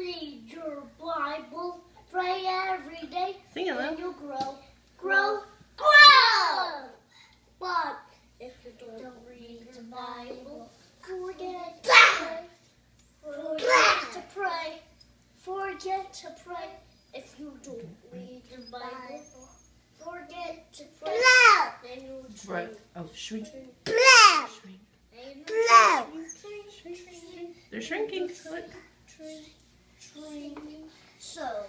read your Bible, pray every day, sing it, and Lil. you'll grow. But if you don't read the Bible, forget to pray. Forget to pray. If you don't read the Bible, forget to pray. Then you'll Right. shrink. Oh, shrink. Shrink. They're shrinking. Look. So,